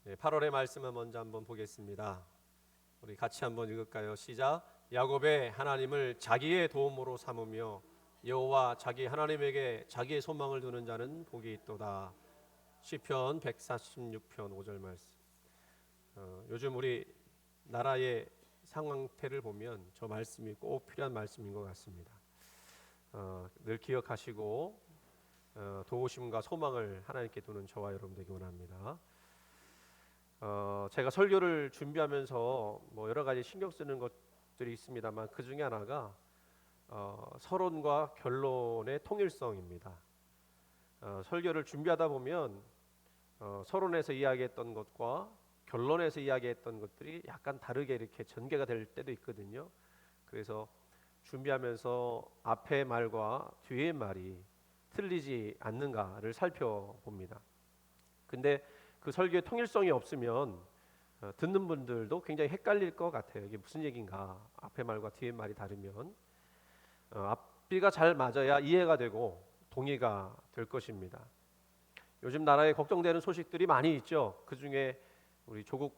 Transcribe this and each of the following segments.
8월의 말씀을 먼저 한번 보겠습니다. 우리 같이 한번 읽을까요? 시작. 야곱의 하나님을 자기의 도움으로 삼으며 여호와 자기 하나님에게 자기의 소망을 두는 자는 복이 있도다. 시편 146편 5절 말씀. 요즘 우리 나라의 상황태를 보면 저 말씀이 꼭 필요한 말씀인 것 같습니다. 늘 기억하시고 도우심과 소망을 하나님께 두는 저와 여러분 되기 원합니다. 제가 설교를 준비하면서 뭐 여러 가지 신경 쓰는 것들이 있습니다만 그 중에 하나가 서론과 결론의 통일성입니다. 설교를 준비하다 보면 서론에서 이야기했던 것과 결론에서 이야기했던 것들이 약간 다르게 이렇게 전개가 될 때도 있거든요. 그래서 준비하면서 앞의 말과 뒤의 말이 틀리지 않는가를 살펴봅니다. 근데 그 설교의 통일성이 없으면 듣는 분들도 굉장히 헷갈릴 것 같아요. 이게 무슨 얘기인가? 앞의 말과 뒤의 말이 다르면 앞뒤가 잘 맞아야 이해가 되고 동의가 될 것입니다. 요즘 나라에 걱정되는 소식들이 많이 있죠. 그 중에 우리 조국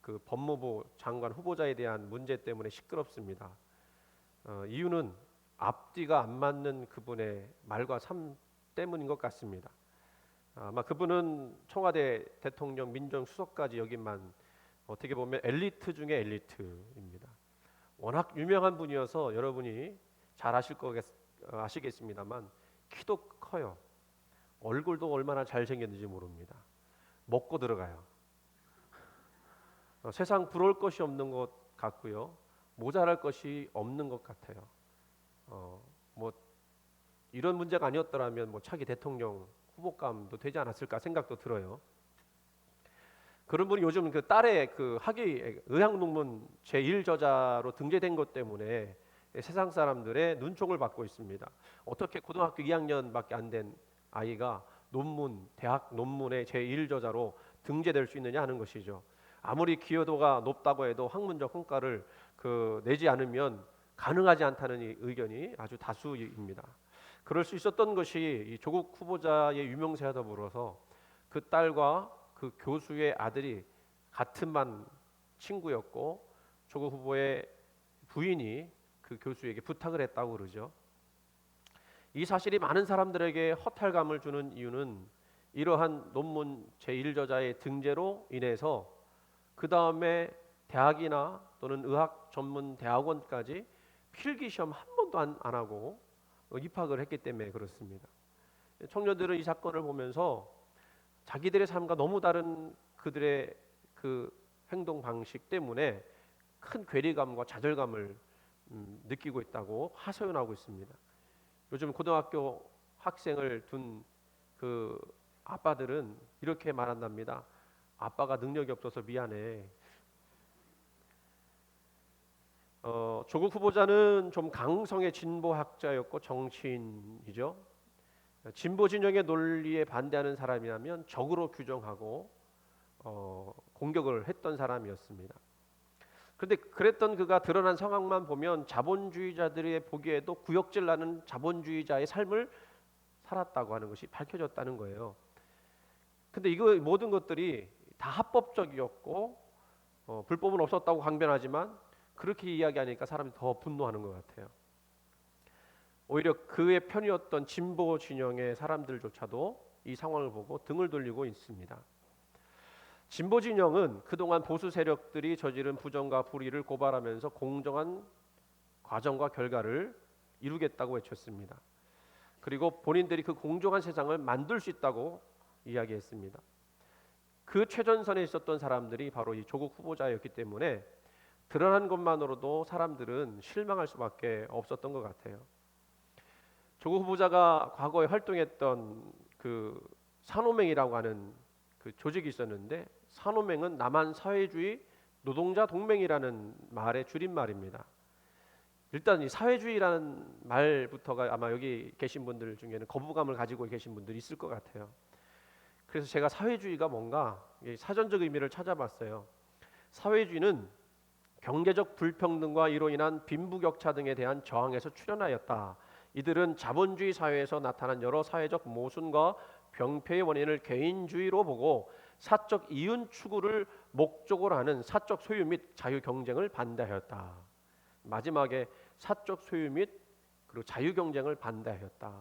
그 법무부 장관 후보자에 대한 문제 때문에 시끄럽습니다. 이유는 앞뒤가 안 맞는 그분의 말과 삶 때문인 것 같습니다. 아마 그분은 청와대 대통령 민정수석까지 여기만 어떻게 보면 엘리트 중에 엘리트입니다. 워낙 유명한 분이어서 여러분이 잘 아시겠습니다만 키도 커요. 얼굴도 얼마나 잘생겼는지 모릅니다. 먹고 들어가요. 세상 부러울 것이 없는 것 같고요. 모자랄 것이 없는 것 같아요. 뭐 이런 문제가 아니었더라면 뭐 차기 대통령 후보감도 되지 않았을까 생각도 들어요. 그런 분이 요즘 그 딸의 그 학위 의학 논문 제1저자로 등재된 것 때문에 세상 사람들의 눈총을 받고 있습니다. 어떻게 고등학교 2학년밖에 안 된 아이가 대학 논문의 제1저자로 등재될 수 있느냐 하는 것이죠. 아무리 기여도가 높다고 해도 학문적 성과를 내지 않으면 가능하지 않다는 의견이 아주 다수입니다. 그럴 수 있었던 것이 이 조국 후보자의 유명세와 더불어서 그 딸과 그 교수의 아들이 같은 반 친구였고 조국 후보의 부인이 그 교수에게 부탁을 했다고 그러죠. 이 사실이 많은 사람들에게 허탈감을 주는 이유는 이러한 논문 제1저자의 등재로 인해서 그 다음에 대학이나 또는 의학 전문 대학원까지 필기시험 한 번도 안 하고 입학을 했기 때문에 그렇습니다. 청년들은 이 사건을 보면서 자기들의 삶과 너무 다른 그들의 그 행동 방식 때문에 큰 괴리감과 좌절감을 느끼고 있다고 하소연하고 있습니다. 요즘 고등학교 학생을 둔 그 아빠들은 이렇게 말한답니다. 아빠가 능력이 없어서 미안해. 조국 후보자는 좀 강성의 진보학자였고 정치인이죠. 진보 진영의 논리에 반대하는 사람이라면 적으로 규정하고 공격을 했던 사람이었습니다. 그런데 그랬던 그가 드러난 상황만 보면 자본주의자들의 보기에도 구역질 나는 자본주의자의 삶을 살았다고 하는 것이 밝혀졌다는 거예요. 근데 이거 모든 것들이 다 합법적이었고 불법은 없었다고 강변하지만 그렇게 이야기하니까 사람이 더 분노하는 것 같아요. 오히려 그의 편이었던 진보 진영의 사람들조차도 이 상황을 보고 등을 돌리고 있습니다. 진보 진영은 그동안 보수 세력들이 저지른 부정과 불의를 고발하면서 공정한 과정과 결과를 이루겠다고 외쳤습니다. 그리고 본인들이 그 공정한 세상을 만들 수 있다고 이야기했습니다. 그 최전선에 있었던 사람들이 바로 이 조국 후보자였기 때문에 드러난 것만으로도 사람들은 실망할 수밖에 없었던 것 같아요. 조국 후보자가 과거에 활동했던 그 산호맹이라고 하는 그 조직이 있었는데 산호맹은 남한 사회주의 노동자 동맹이라는 말의 줄임말입니다. 일단 이 사회주의라는 말부터가 아마 여기 계신 분들 중에는 거부감을 가지고 계신 분들이 있을 것 같아요. 그래서 제가 사회주의가 뭔가 사전적 의미를 찾아봤어요. 사회주의는 경제적 불평등과 이로 인한 빈부격차 등에 대한 저항에서 출현하였다. 이들은 자본주의 사회에서 나타난 여러 사회적 모순과 병폐의 원인을 개인주의로 보고 사적 이윤 추구를 목적으로 하는 사적 소유 및 자유 경쟁을 반대하였다. 마지막에 사적 소유 및 그리고 자유 경쟁을 반대하였다.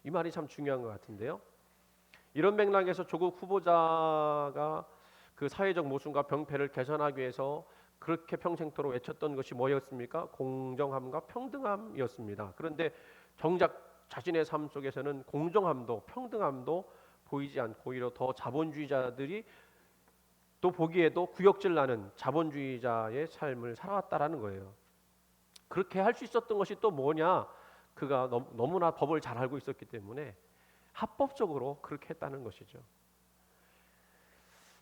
이 말이 참 중요한 것 같은데요. 이런 맥락에서 조국 후보자가 그 사회적 모순과 병폐를 개선하기 위해서 그렇게 평생토록 외쳤던 것이 뭐였습니까? 공정함과 평등함이었습니다. 그런데 정작 자신의 삶 속에서는 공정함도 평등함도 보이지 않고 오히려 더 자본주의자들이 또 보기에도 구역질 나는 자본주의자의 삶을 살아왔다라는 거예요. 그렇게 할 수 있었던 것이 또 뭐냐? 그가 너무나 법을 잘 알고 있었기 때문에 합법적으로 그렇게 했다는 것이죠.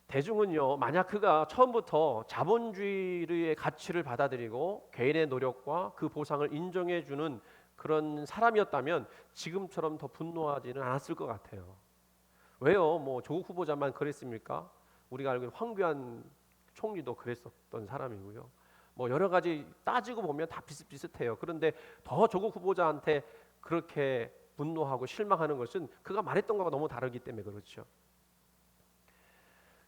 대중은요, 만약 그가 처음부터 자본주의의 가치를 받아들이고 개인의 노력과 그 보상을 인정해주는 그런 사람이었다면 지금처럼 더 분노하지는 않았을 것 같아요. 왜요? 뭐 조국 후보자만 그랬습니까? 우리가 알고 있는 황교안 총리도 그랬었던 사람이고요. 뭐 여러 가지 따지고 보면 다 비슷비슷해요. 그런데 더 조국 후보자한테 그렇게 분노하고 실망하는 것은 그가 말했던 것과 너무 다르기 때문에 그렇죠.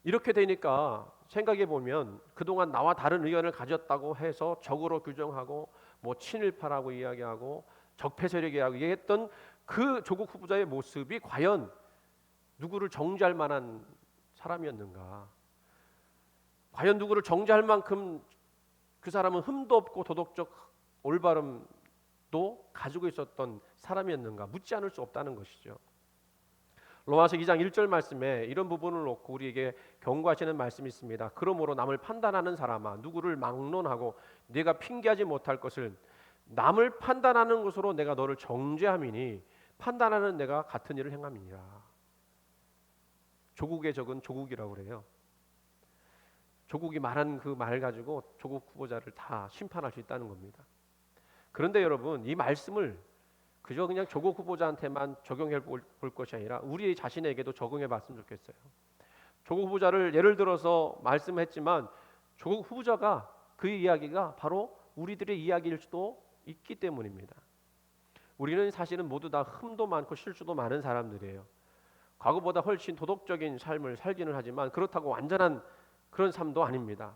이렇게 되니까 생각해 보면 그동안 나와 다른 의견을 가졌다고 해서 적으로 규정하고 뭐 친일파라고 이야기하고 적폐 세력이라고 얘기했던 그 조국 후보자의 모습이 과연 누구를 정죄할 만한 사람이었는가? 과연 누구를 정죄할 만큼 그 사람은 흠도 없고 도덕적 올바름도 가지고 있었던 사람이었는가? 묻지 않을 수 없다는 것이죠. 로마서 2장 1절 말씀에 이런 부분을 놓고 우리에게 경고하시는 말씀이 있습니다. 그러므로 남을 판단하는 사람아, 누구를 막론하고 네가 핑계하지 못할 것을 남을 판단하는 것으로 내가 너를 정죄함이니 판단하는 내가 같은 일을 행함이니라. 조국의 적은 조국이라고 그래요. 조국이 말한 그 말 가지고 조국 후보자를 다 심판할 수 있다는 겁니다. 그런데 여러분, 이 말씀을 그저 그냥 조국 후보자한테만 적용해 볼 것이 아니라 우리 자신에게도 적용해 봤으면 좋겠어요. 조국 후보자를 예를 들어서 말씀했지만 조국 후보자가 그 이야기가 바로 우리들의 이야기일 수도 있기 때문입니다. 우리는 사실은 모두 다 흠도 많고 실수도 많은 사람들이에요. 과거보다 훨씬 도덕적인 삶을 살기는 하지만 그렇다고 완전한 그런 삶도 아닙니다.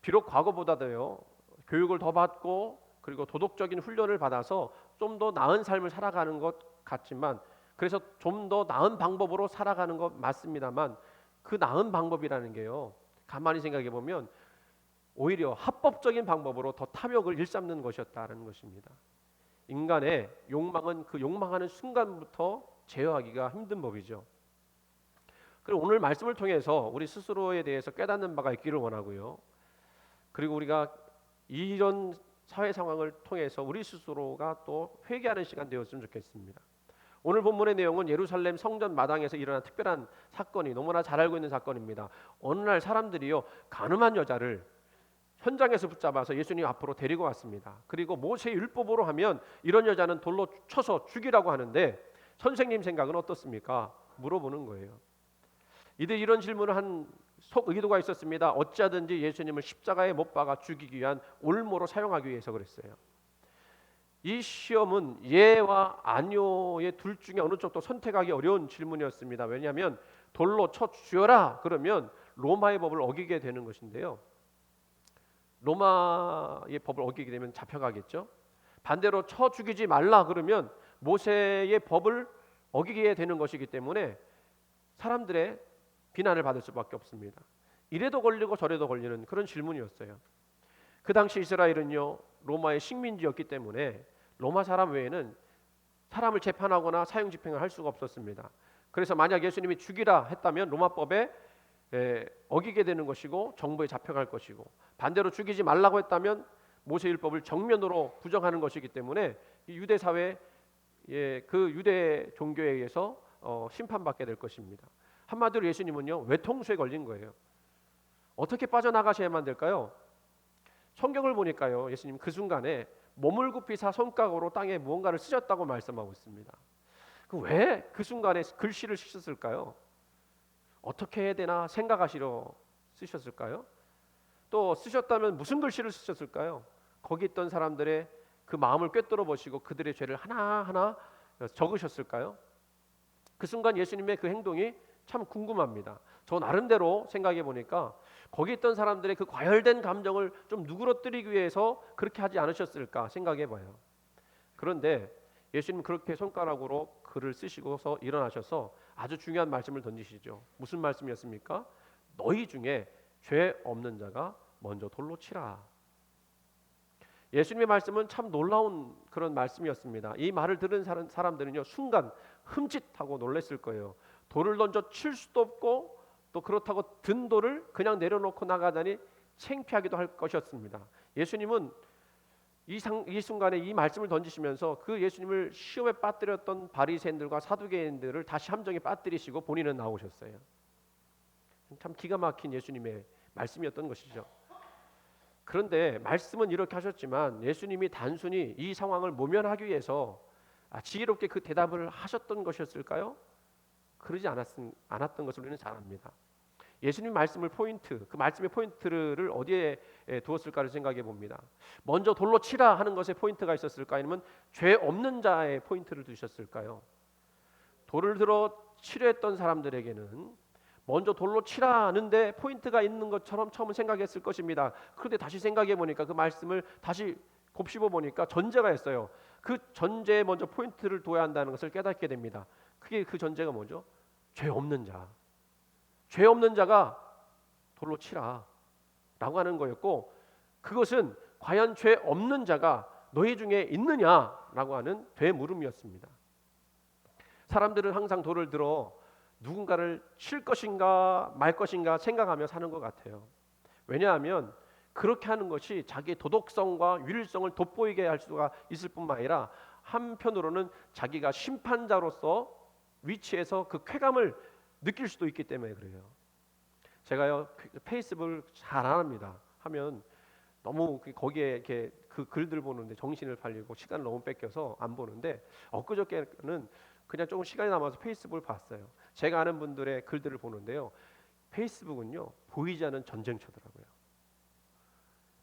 비록 과거보다도요, 교육을 더 받고 그리고 도덕적인 훈련을 받아서 좀 더 나은 삶을 살아가는 것 같지만, 그래서 좀 더 나은 방법으로 살아가는 것 맞습니다만 그 나은 방법이라는 게요, 가만히 생각해 보면 오히려 합법적인 방법으로 더 탐욕을 일삼는 것이었다는 것입니다. 인간의 욕망은 그 욕망하는 순간부터 제어하기가 힘든 법이죠. 그리고 오늘 말씀을 통해서 우리 스스로에 대해서 깨닫는 바가 있기를 원하고요. 그리고 우리가 이런 사회 상황을 통해서 우리 스스로가 또 회개하는 시간 되었으면 좋겠습니다. 오늘 본문의 내용은 예루살렘 성전 마당에서 일어난 특별한 사건이 너무나 잘 알고 있는 사건입니다. 어느 날 사람들이요, 가늠한 여자를 현장에서 붙잡아서 예수님 앞으로 데리고 왔습니다. 그리고 모세의 율법으로 하면 이런 여자는 돌로 쳐서 죽이라고 하는데 선생님 생각은 어떻습니까? 물어보는 거예요. 이들 이런 질문을 한 속 의도가 있었습니다. 어찌하든지 예수님을 십자가에 못 박아 죽이기 위한 올모로 사용하기 위해서 그랬어요. 이 시험은 예와 아뇨의 둘 중에 어느 쪽도 선택하기 어려운 질문이었습니다. 왜냐하면 돌로 쳐 죽여라 그러면 로마의 법을 어기게 되는 것인데요, 로마의 법을 어기게 되면 잡혀가겠죠. 반대로 쳐 죽이지 말라 그러면 모세의 법을 어기게 되는 것이기 때문에 사람들의 비난을 받을 수밖에 없습니다. 이래도 걸리고 저래도 걸리는 그런 질문이었어요. 그 당시 이스라엘은요, 로마의 식민지였기 때문에 로마 사람 외에는 사람을 재판하거나 사형 집행을 할 수가 없었습니다. 그래서 만약 예수님이 죽이라 했다면 로마법에 어기게 되는 것이고 정부에 잡혀갈 것이고, 반대로 죽이지 말라고 했다면 모세율법을 정면으로 부정하는 것이기 때문에 유대 사회, 그 유대 종교에 의해서 심판받게 될 것입니다. 한마디로 예수님은요, 외통수에 걸린 거예요. 어떻게 빠져나가셔야만 될까요? 성경을 보니까요, 예수님 그 순간에 몸을 굽히 사 손가락으로 땅에 무언가를 쓰셨다고 말씀하고 있습니다. 왜 그 순간에 글씨를 쓰셨을까요? 어떻게 해야 되나 생각하시러 쓰셨을까요? 또 쓰셨다면 무슨 글씨를 쓰셨을까요? 거기 있던 사람들의 그 마음을 꿰뚫어 보시고 그들의 죄를 하나하나 적으셨을까요? 그 순간 예수님의 그 행동이 참 궁금합니다. 저 나름대로 생각해 보니까 거기 있던 사람들의 그 과열된 감정을 좀 누그러뜨리기 위해서 그렇게 하지 않으셨을까 생각해 봐요. 그런데 예수님 그렇게 손가락으로 글을 쓰시고서 일어나셔서 아주 중요한 말씀을 던지시죠. 무슨 말씀이었습니까? 너희 중에 죄 없는 자가 먼저 돌로 치라. 예수님의 말씀은 참 놀라운 그런 말씀이었습니다. 이 말을 들은 사람들은요, 순간 흠칫하고 놀랐을 거예요. 돌을 던져 칠 수도 없고 또 그렇다고 든 돌을 그냥 내려놓고 나가다니 창피하기도 할 것이었습니다. 예수님은 이 순간에 이 말씀을 던지시면서 그 예수님을 시험에 빠뜨렸던 바리새인들과 사두개인들을 다시 함정에 빠뜨리시고 본인은 나오셨어요. 참 기가 막힌 예수님의 말씀이었던 것이죠. 그런데 말씀은 이렇게 하셨지만 예수님이 단순히 이 상황을 모면하기 위해서 지혜롭게 그 대답을 하셨던 것이었을까요? 그러지 않았던 것을 우리는 잘 압니다. 예수님 말씀을 그 말씀의 포인트를 어디에 두었을까를 생각해 봅니다. 먼저 돌로 치라 하는 것에 포인트가 있었을까요? 아니면 죄 없는 자의 포인트를 두셨을까요? 돌을 들어 치려 했던 사람들에게는 먼저 돌로 치라는데 포인트가 있는 것처럼 처음은 생각했을 것입니다. 그런데 다시 생각해 보니까 그 말씀을 다시 곱씹어 보니까 전제가 있어요. 그 전제에 먼저 포인트를 둬야 한다는 것을 깨닫게 됩니다. 그 전제가 뭐죠? 죄 없는 자. 죄 없는 자가 돌로 치라 라고 하는 거였고, 그것은 과연 죄 없는 자가 너희 중에 있느냐라고 하는 되물음이었습니다. 사람들은 항상 돌을 들어 누군가를 칠 것인가 말 것인가 생각하며 사는 것 같아요. 왜냐하면 그렇게 하는 것이 자기의 도덕성과 윤리성을 돋보이게 할 수가 있을 뿐만 아니라 한편으로는 자기가 심판자로서 위치에서 그 쾌감을 느낄 수도 있기 때문에 그래요. 제가요 페이스북을 잘 안 합니다. 하면 너무 거기에 이렇게 그 글들 보는데 정신을 팔리고 시간을 너무 뺏겨서 안 보는데, 엊그저께는 그냥 조금 시간이 남아서 페이스북을 봤어요. 제가 아는 분들의 글들을 보는데요, 페이스북은요 보이지 않는 전쟁터더라고요.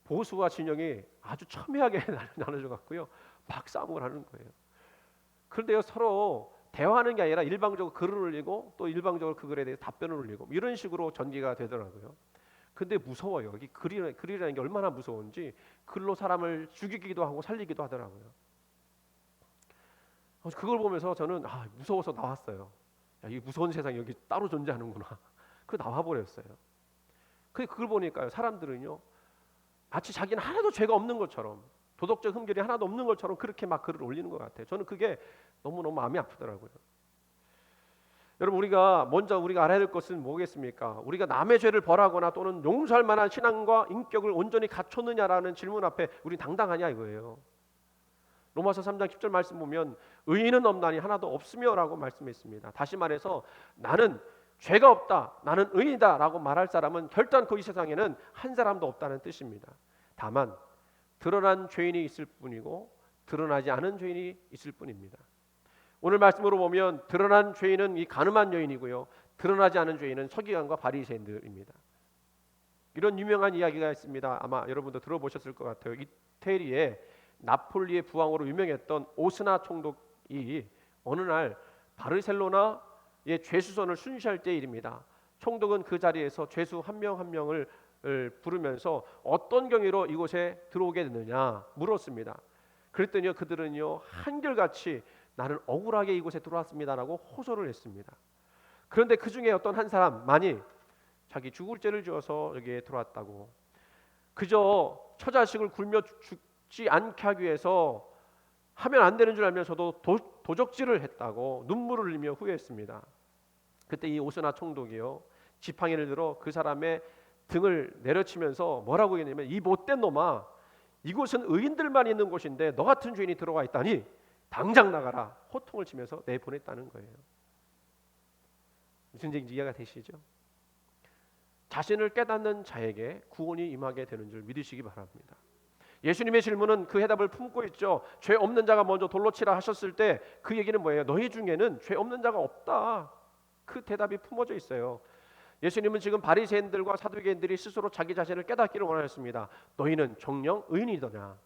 보수와 진영이 아주 첨예하게 나눠져 갖고요 막 싸움을 하는 거예요. 그런데요 서로 대화하는 게 아니라 일방적으로 글을 올리고 또 일방적으로 그 글에 대해서 답변을 올리고 이런 식으로 전개가 되더라고요. 근데 무서워요. 이 글이라는 게 얼마나 무서운지, 글로 사람을 죽이기도 하고 살리기도 하더라고요. 그걸 보면서 저는 무서워서 나왔어요. 이 무서운 세상이 여기 따로 존재하는구나. 그 나와 버렸어요. 그걸 보니까요 사람들은요 마치 자기는 하나도 죄가 없는 것처럼, 도덕적 흠결이 하나도 없는 것처럼 그렇게 막 글을 올리는 것 같아요. 저는 그게 너무너무 마음이 아프더라고요. 여러분, 먼저 우리가 알아야 될 것은 뭐겠습니까? 우리가 남의 죄를 벌하거나 또는 용서할 만한 신앙과 인격을 온전히 갖췄느냐라는 질문 앞에 우리 당당하냐 이거예요. 로마서 3장 10절 말씀 보면 의인은 없나니 하나도 없으며라고 말씀했습니다. 다시 말해서 나는 죄가 없다, 나는 의인이다 라고 말할 사람은 결단코 이 세상에는 한 사람도 없다는 뜻입니다. 다만 드러난 죄인이 있을 뿐이고 드러나지 않은 죄인이 있을 뿐입니다. 오늘 말씀으로 보면 드러난 죄인은 이 가늠한 여인이고요, 드러나지 않은 죄인은 서기관과 바리새인들입니다. 이런 유명한 이야기가 있습니다. 아마 여러분도 들어보셨을 것 같아요. 이태리에 나폴리의 부왕으로 유명했던 오스나 총독이 어느 날 바르셀로나의 죄수선을 순시할 때 일입니다. 총독은 그 자리에서 죄수 한 명 한 명을 부르면서 어떤 경위로 이곳에 들어오게 됐느냐 물었습니다. 그랬더니 그들은요 한결같이 나는 억울하게 이곳에 들어왔습니다라고 호소를 했습니다. 그런데 그 중에 어떤 한 사람만이 자기 죽을 죄를 지어서 여기에 들어왔다고, 그저 처자식을 굶여 죽지 않게 하기 위해서 하면 안 되는 줄 알면서도 도적질을 했다고 눈물을 흘리며 후회했습니다. 그때 이 오스나 총독이요 지팡이를 들어 그 사람의 등을 내려치면서 뭐라고 했냐면, 이 못된 놈아, 이곳은 의인들만 있는 곳인데 너 같은 죄인이 들어와 있다니 당장 나가라, 호통을 치면서 내보냈다는 거예요. 무슨 얘기인지 이해가 되시죠? 자신을 깨닫는 자에게 구원이 임하게 되는 줄 믿으시기 바랍니다. 예수님의 질문은 그 해답을 품고 있죠. 죄 없는 자가 먼저 돌로 치라 하셨을 때 그 얘기는 뭐예요? 너희 중에는 죄 없는 자가 없다. 그 대답이 품어져 있어요. 예수님은 지금 바리새인들과 사두개인들이 스스로 자기 자신을 깨닫기를 원하였습니다. 너희는 정녕 의인이더냐?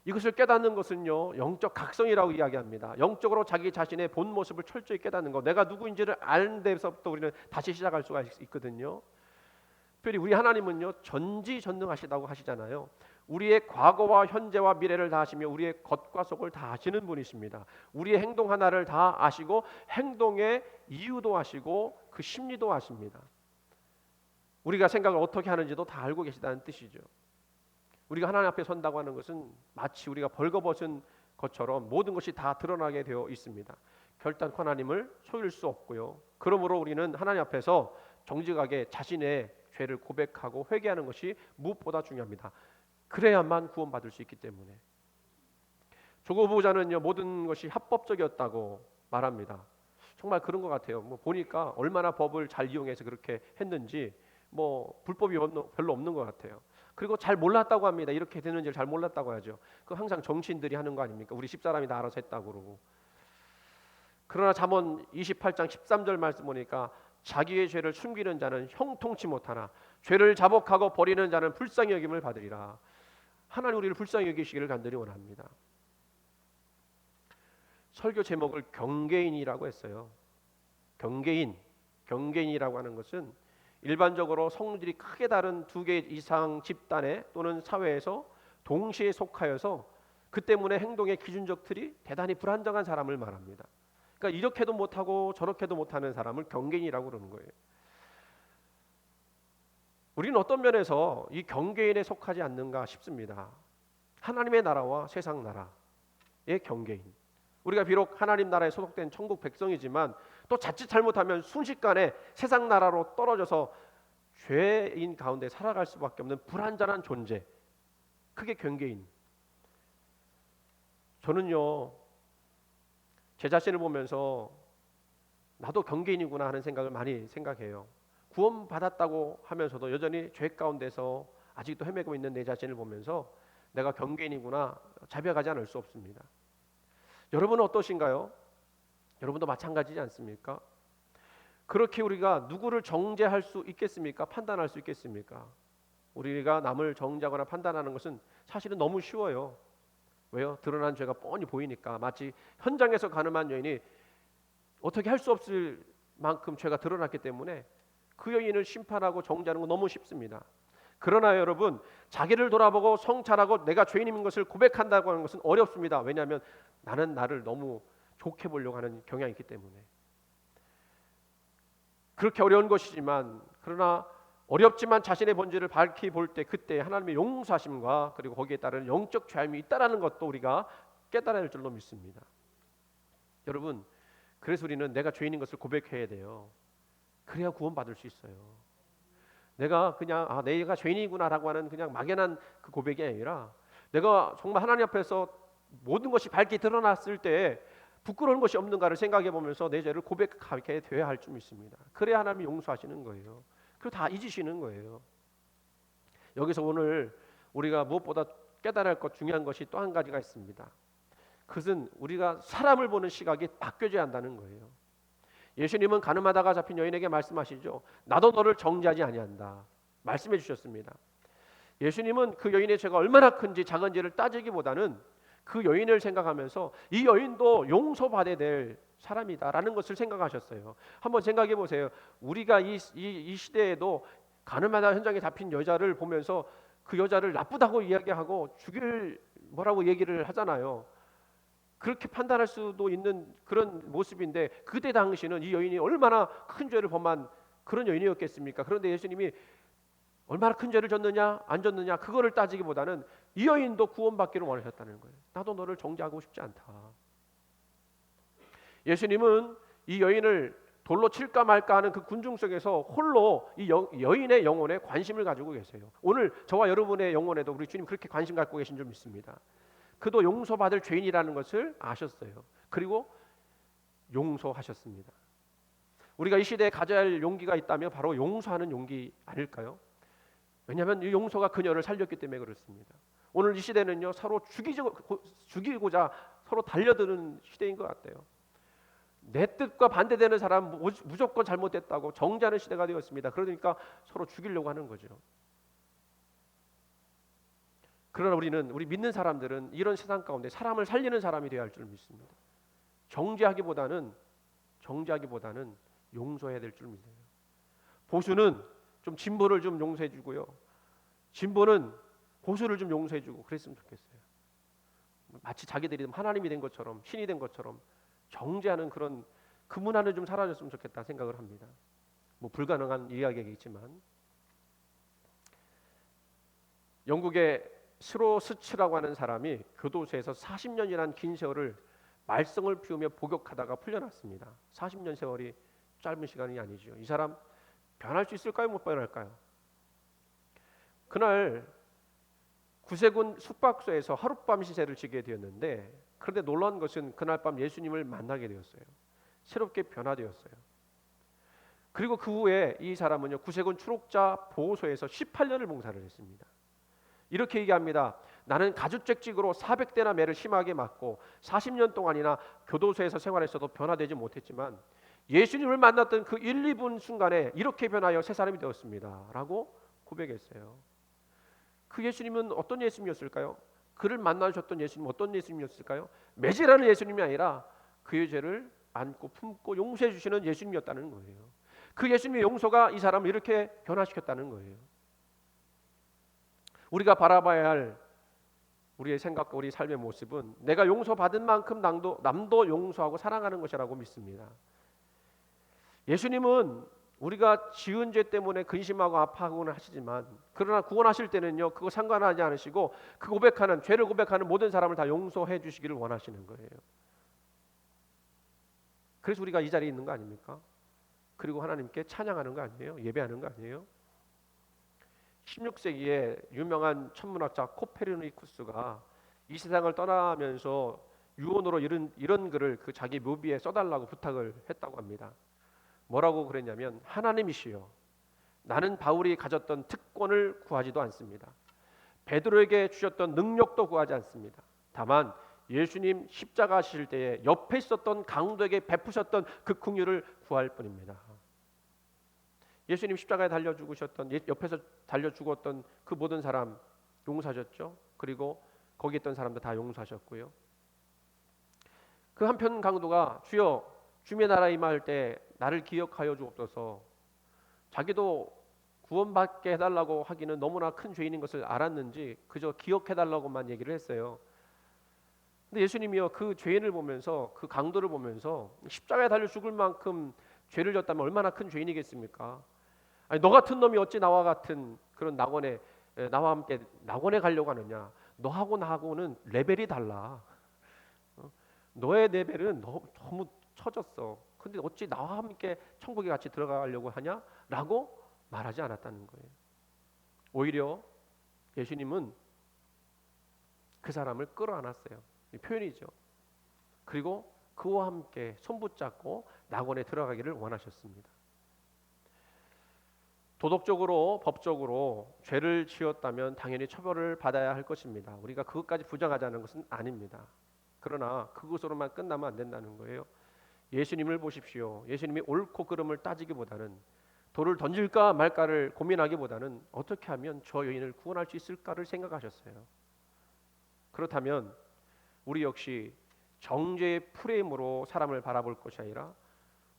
이것을 깨닫는 것은요, 영적 각성이라고 이야기합니다. 영적으로 자기 자신의 본 모습을 철저히 깨닫는 것. 내가 누구인지를 아는 데서부터 우리는 다시 시작할 수가 있거든요. 특별히 우리 하나님은요, 전지전능하시다고 하시잖아요. 우리의 과거와 현재와 미래를 다 아시며 우리의 겉과 속을 다 아시는 분이십니다. 우리의 행동 하나를 다 아시고 행동의 이유도 아시고 그 심리도 아십니다. 우리가 생각을 어떻게 하는지도 다 알고 계시다는 뜻이죠. 우리가 하나님 앞에 선다고 하는 것은 마치 우리가 벌거벗은 것처럼 모든 것이 다 드러나게 되어 있습니다. 결단코 하나님을 속일 수 없고요. 그러므로 우리는 하나님 앞에서 정직하게 자신의 죄를 고백하고 회개하는 것이 무엇보다 중요합니다. 그래야만 구원받을 수 있기 때문에. 조고 후보자는요, 모든 것이 합법적이었다고 말합니다. 정말 그런 것 같아요. 보니까 얼마나 법을 잘 이용해서 그렇게 했는지 불법이 별로 없는 것 같아요. 그리고 잘 몰랐다고 합니다. 이렇게 되는지를 잘 몰랐다고 하죠. 그 항상 정치인들이 하는 거 아닙니까? 우리 집사람이 다 알아서 했다고 그러고. 그러나 잠언 28장 13절 말씀 보니까 자기의 죄를 숨기는 자는 형통치 못하나 죄를 자복하고 버리는 자는 불쌍히 여김을 받으리라. 하나님 우리를 불쌍히 여기시기를 간절히 원합니다. 설교 제목을 경계인이라고 했어요. 경계인이라고 하는 것은 일반적으로 성질이 크게 다른 두 개 이상 집단에 또는 사회에서 동시에 속하여서 그 때문에 행동의 기준적 틀이 대단히 불안정한 사람을 말합니다. 그러니까 이렇게도 못하고 저렇게도 못하는 사람을 경계인이라고 그러는 거예요. 우리는 어떤 면에서 이 경계인에 속하지 않는가 싶습니다. 하나님의 나라와 세상 나라의 경계인. 우리가 비록 하나님 나라에 소속된 천국 백성이지만 또 자칫 잘못하면 순식간에 세상 나라로 떨어져서 죄인 가운데 살아갈 수밖에 없는 불완전한 존재, 그게 경계인. 저는요, 제 자신을 보면서 나도 경계인이구나 하는 생각을 많이 생각해요. 구원받았다고 하면서도 여전히 죄 가운데서 아직도 헤매고 있는 내 자신을 보면서 내가 경계인이구나 자백하지 않을 수 없습니다. 여러분은 어떠신가요? 여러분도 마찬가지지 않습니까? 그렇게 우리가 누구를 정죄할 수 있겠습니까? 판단할 수 있겠습니까? 우리가 남을 정죄하거나 판단하는 것은 사실은 너무 쉬워요. 왜요? 드러난 죄가 뻔히 보이니까. 마치 현장에서 가늠한 여인이 어떻게 할 수 없을 만큼 죄가 드러났기 때문에 그 여인을 심판하고 정죄하는 건 너무 쉽습니다. 그러나 여러분, 자기를 돌아보고 성찰하고 내가 죄인인 것을 고백한다고 하는 것은 어렵습니다. 왜냐하면 나는 나를 너무 좋게 보려고 하는 경향이 있기 때문에. 그렇게 어려운 것이지만, 그러나 어렵지만 자신의 본질을 밝히 볼 때 그때 하나님의 용서하심과 그리고 거기에 따른 영적 죄함이 있다라는 것도 우리가 깨달아야 할 줄로 믿습니다. 여러분, 그래서 우리는 내가 죄인인 것을 고백해야 돼요. 그래야 구원받을 수 있어요. 내가 그냥 내가 죄인이구나라고 하는 그냥 막연한 그 고백이 아니라 내가 정말 하나님 앞에서 모든 것이 밝게 드러났을 때 부끄러운 것이 없는가를 생각해 보면서 내 죄를 고백하게 되어야 할 줄 믿습니다. 그래야 하나님이 용서하시는 거예요. 그리고 다 잊으시는 거예요. 여기서 오늘 우리가 무엇보다 깨달아야 할 것 중요한 것이 또 한 가지가 있습니다. 그것은 우리가 사람을 보는 시각이 바뀌어져야 한다는 거예요. 예수님은 가늠하다가 잡힌 여인에게 말씀하시죠. 나도 너를 정죄하지 아니한다 말씀해 주셨습니다. 예수님은 그 여인의 죄가 얼마나 큰지 작은지를 따지기보다는 그 여인을 생각하면서 이 여인도 용서받아야 될 사람이다라는 것을 생각하셨어요. 한번 생각해 보세요. 우리가 이 시대에도 가늠하다 현장에 잡힌 여자를 보면서 그 여자를 나쁘다고 이야기하고 죽일 뭐라고 얘기를 하잖아요. 그렇게 판단할 수도 있는 그런 모습인데 그때 당시는 이 여인이 얼마나 큰 죄를 범한 그런 여인이었겠습니까? 그런데 예수님이 얼마나 큰 죄를 졌느냐 안 졌느냐 그거를 따지기보다는 이 여인도 구원받기를 원하셨다는 거예요. 나도 너를 정죄하고 싶지 않다. 예수님은 이 여인을 돌로 칠까 말까 하는 그 군중 속에서 홀로 이 여인의 영혼에 관심을 가지고 계세요. 오늘 저와 여러분의 영혼에도 우리 주님 그렇게 관심 갖고 계신 줄 믿습니다. 그도 용서받을 죄인이라는 것을 아셨어요. 그리고 용서하셨습니다. 우리가 이 시대에 가져야 할 용기가 있다면 바로 용서하는 용기 아닐까요? 왜냐하면 이 용서가 그녀를 살렸기 때문에 그렇습니다. 오늘 이 시대는요 서로 죽이고자 서로 달려드는 시대인 것 같아요. 내 뜻과 반대되는 사람 무조건 잘못됐다고 정죄하는 시대가 되었습니다. 그러니까 서로 죽이려고 하는 거죠. 그러나 우리 믿는 사람들은 이런 세상 가운데 사람을 살리는 사람이 되어야 할 줄 믿습니다. 정죄하기보다는 용서해야 될 줄 믿어요. 보수는 좀 진보를 좀 용서해 주고요. 진보는 보수를 좀 용서해 주고 그랬으면 좋겠어요. 마치 자기들이 하나님이 된 것처럼 신이 된 것처럼 정죄하는 그런 그 문화는 좀 사라졌으면 좋겠다 생각을 합니다. 뭐 불가능한 이야기겠지만 영국의 스로스치라고 하는 사람이 교도소에서 40년이라는 긴 세월을 말썽을 피우며 복역하다가 풀려났습니다. 40년 세월이 짧은 시간이 아니죠. 이 사람 변할 수 있을까요? 못 변할까요? 그날 구세군 숙박소에서 하룻밤 시세를 지게 되었는데, 그런데 놀라운 것은 그날 밤 예수님을 만나게 되었어요. 새롭게 변화되었어요. 그리고 그 후에 이 사람은요, 구세군 추록자 보호소에서 18년을 봉사를 했습니다. 이렇게 얘기합니다. 나는 가주택직으로 400대나 매를 심하게 맞고 40년 동안이나 교도소에서 생활했어도 변화되지 못했지만 예수님을 만났던 그 1, 2분 순간에 이렇게 변하여 새 사람이 되었습니다 라고 고백했어요. 그 예수님은 어떤 예수님이었을까요? 그를 만나셨던 예수님은 어떤 예수님이었을까요? 매질하는 예수님이 아니라 그의 죄를 안고 품고 용서해 주시는 예수님이었다는 거예요. 그 예수님의 용서가 이 사람을 이렇게 변화시켰다는 거예요. 우리가 바라봐야 할 우리의 생각과 우리 삶의 모습은 내가 용서받은 만큼 남도 용서하고 사랑하는 것이라고 믿습니다. 예수님은 우리가 지은 죄 때문에 근심하고 아파하고는 하시지만, 그러나 구원하실 때는요, 그거 상관하지 않으시고 그 고백하는, 죄를 고백하는 모든 사람을 다 용서해 주시기를 원하시는 거예요. 그래서 우리가 이 자리에 있는 거 아닙니까? 그리고 하나님께 찬양하는 거 아니에요? 예배하는 거 아니에요? 16세기에 유명한 천문학자 코페르니쿠스가 이 세상을 떠나면서 유언으로 이런 글을 그 자기 묘비에 써달라고 부탁을 했다고 합니다. 뭐라고 그랬냐면, 하나님이시여, 나는 바울이 가졌던 특권을 구하지도 않습니다. 베드로에게 주셨던 능력도 구하지 않습니다. 다만 예수님 십자가 하실 때에 옆에 있었던 강도에게 베푸셨던 그 긍휼을 구할 뿐입니다. 예수님 십자가에 달려 죽으셨던, 옆에서 달려 죽었던 그 모든 사람 용서하셨죠. 그리고 거기 있던 사람들 다 용서하셨고요. 그 한편 강도가 주여 주의 나라 임할 때 나를 기억하여 주옵소서, 자기도 구원받게 해달라고 하기는 너무나 큰 죄인인 것을 알았는지 그저 기억해달라고만 얘기를 했어요. 근데 예수님이요, 그 죄인을 보면서, 그 강도를 보면서, 십자가에 달려 죽을 만큼 죄를 졌다면 얼마나 큰 죄인이겠습니까? 아니, 너 같은 놈이 어찌 나와 같은 그런 나와 함께 낙원에 가려고 하느냐? 너하고 나하고는 레벨이 달라. 너의 레벨은 너무 처졌어. 근데 어찌 나와 함께 천국에 같이 들어가려고 하냐? 라고 말하지 않았다는 거예요. 오히려 예수님은 그 사람을 끌어안았어요. 이 표현이죠. 그리고 그와 함께 손붙잡고 낙원에 들어가기를 원하셨습니다. 도덕적으로, 법적으로 죄를 지었다면 당연히 처벌을 받아야 할 것입니다. 우리가 그것까지 부정하자는 것은 아닙니다. 그러나 그것으로만 끝나면 안 된다는 거예요. 예수님을 보십시오. 예수님이 옳고 그름을 따지기보다는, 돌을 던질까 말까를 고민하기보다는 어떻게 하면 저 여인을 구원할 수 있을까를 생각하셨어요. 그렇다면 우리 역시 정죄의 프레임으로 사람을 바라볼 것이 아니라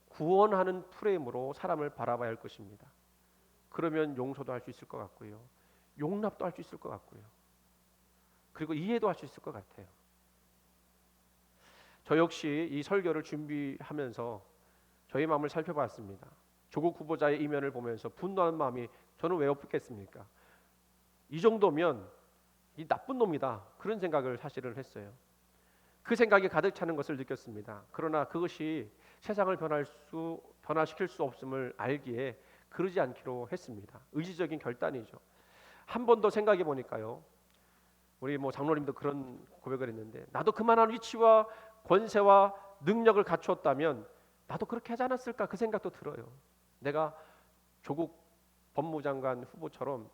구원하는 프레임으로 사람을 바라봐야 할 것입니다. 그러면 용서도 할 수 있을 것 같고요, 용납도 할 수 있을 것 같고요, 그리고 이해도 할 수 있을 것 같아요. 저 역시 이 설교를 준비하면서 저희 마음을 살펴봤습니다. 조국 후보자의 이면을 보면서 분노하는 마음이 저는 왜 없겠습니까? 이 정도면 이 나쁜 놈이다, 그런 생각을 사실은 했어요. 그 생각이 가득 차는 것을 느꼈습니다. 그러나 그것이 세상을 변화시킬 수 없음을 알기에 그러지 않기로 했습니다. 의지적인 결단이죠. 한 번 더 생각해 보니까요, 우리 장로님도 그런 고백을 했는데, 나도 그만한 위치와 권세와 능력을 갖추었다면 나도 그렇게 하지 않았을까, 그 생각도 들어요. 내가 조국 법무장관 후보처럼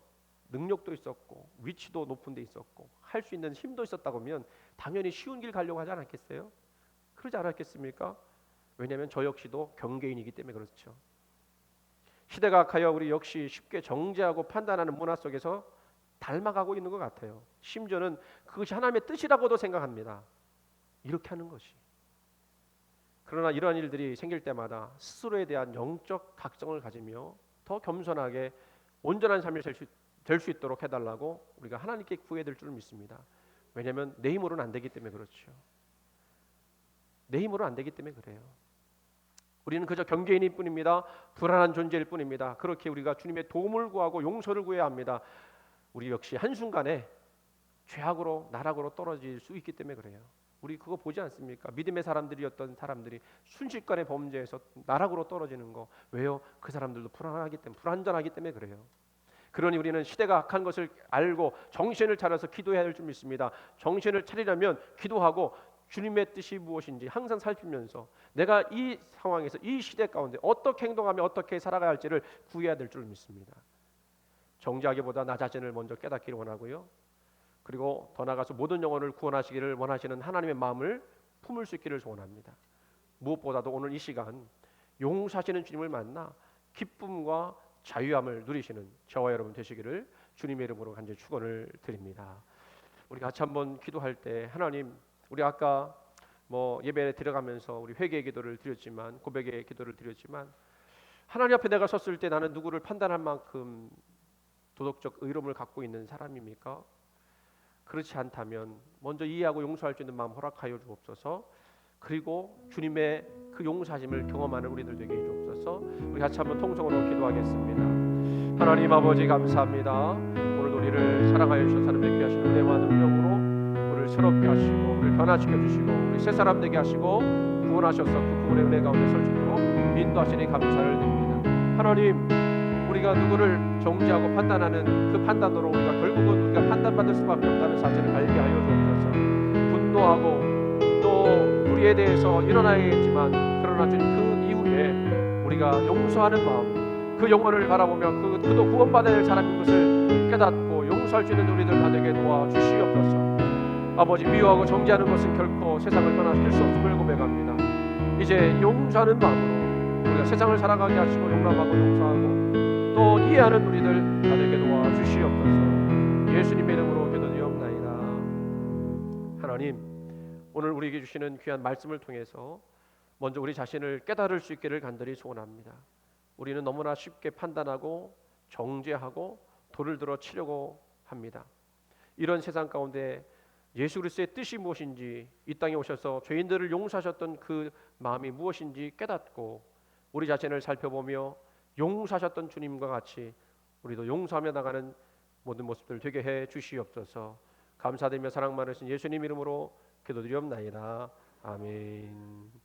능력도 있었고 위치도 높은 데 있었고 할 수 있는 힘도 있었다고 하면 당연히 쉬운 길 가려고 하지 않았겠어요? 그러지 않았겠습니까? 왜냐하면 저 역시도 경계인이기 때문에 그렇죠. 시대가 가여 우리 역시 쉽게 정죄하고 판단하는 문화 속에서 닮아가고 있는 것 같아요. 심지어는 그것이 하나님의 뜻이라고도 생각합니다. 이렇게 하는 것이. 그러나 이러한 일들이 생길 때마다 스스로에 대한 영적 각성을 가지며 더 겸손하게 온전한 삶을 될 수 있도록 해달라고 우리가 하나님께 구해야 될 줄 믿습니다. 왜냐하면 내 힘으로는 안 되기 때문에 그렇죠. 내 힘으로는 안 되기 때문에 그래요. 우리는 그저 경계인일 뿐입니다. 불안한 존재일 뿐입니다. 그렇게 우리가 주님의 도움을 구하고 용서를 구해야 합니다. 우리 역시 한순간에 죄악으로 나락으로 떨어질 수 있기 때문에 그래요. 우리 그거 보지 않습니까? 믿음의 사람들이었던 사람들이 순식간에 범죄해서 나락으로 떨어지는 거. 왜요? 그 사람들도 불안전하기 때문에 그래요. 그러니 우리는 시대가 악한 것을 알고 정신을 차려서 기도해야 할 줄 믿습니다. 정신을 차리려면 기도하고 주님의 뜻이 무엇인지 항상 살피면서 내가 이 상황에서 이 시대 가운데 어떻게 행동하며 어떻게 살아가야 할지를 구해야 될 줄 믿습니다. 정죄하기보다 나 자신을 먼저 깨닫기를 원하고요. 그리고 더 나아가서 모든 영혼을 구원하시기를 원하시는 하나님의 마음을 품을 수 있기를 소원합니다. 무엇보다도 오늘 이 시간 용서하시는 주님을 만나 기쁨과 자유함을 누리시는 저와 여러분 되시기를 주님의 이름으로 간절히 축원을 드립니다. 우리 같이 한번 기도할 때 하나님, 우리 아까 예배에 들어가면서 우리 회개의 기도를 드렸지만, 고백의 기도를 드렸지만, 하나님 앞에 내가 섰을 때 나는 누구를 판단할 만큼 도덕적 의로움을 갖고 있는 사람입니까? 그렇지 않다면 먼저 이해하고 용서할 수 있는 마음 허락하여 주옵소서. 그리고 주님의 그 용서하심을 경험하는 우리들 되게 해주옵소서. 우리 같이 한번 통성으로 기도하겠습니다. 하나님 아버지 감사합니다. 오늘도 우리를 사랑하여 주셔서 하나님의 귀하신 은혜와 능력으로 우리를 새롭게 하시고 우리를 변화시켜 주시고 우리 새 사람 되게 하시고 구원하셔서 그 구원의 은혜 가운데 설 수 있도록 인도하시니 감사를 드립니다. 하나님, 우리가 누구를 정죄하고 판단하는 그 판단으로 우리가 결국은 우리가 판단받을 수밖에 없다는 사실을 알게 하여 주옵소서. 분노하고 또 우리에 대해서 일어나야겠지만, 그러나 주님 그 이후에 우리가 용서하는 마음, 그 영혼을 바라보며 그도 구원받아야 할 사람인 것을 깨닫고 용서할 수 있는 우리들 다 되게 도와주시옵소서. 아버지, 미워하고 정죄하는 것은 결코 세상을 변화시킬 수 없음을 고백합니다. 이제 용서하는 마음으로 우리가 세상을 살아가게 하시고 용납하고 용서하고 또 이해하는 우리들 다 되게 도와주시옵소서. 예수님의 이름으로 기도드리옵나이다. 하나님, 오늘 우리에게 주시는 귀한 말씀을 통해서 먼저 우리 자신을 깨달을 수 있기를 간절히 소원합니다. 우리는 너무나 쉽게 판단하고 정죄하고 돌을 들어 치려고 합니다. 이런 세상 가운데 예수 그리스도의 뜻이 무엇인지, 이 땅에 오셔서 죄인들을 용서하셨던 그 마음이 무엇인지 깨닫고 우리 자신을 살펴보며 용서하셨던 주님과 같이 우리도 용서하며 나가는 모든 모습들 되게 해 주시옵소서. 감사드리며 사랑 많으신 예수님 이름으로 기도드리옵나이다. 아멘.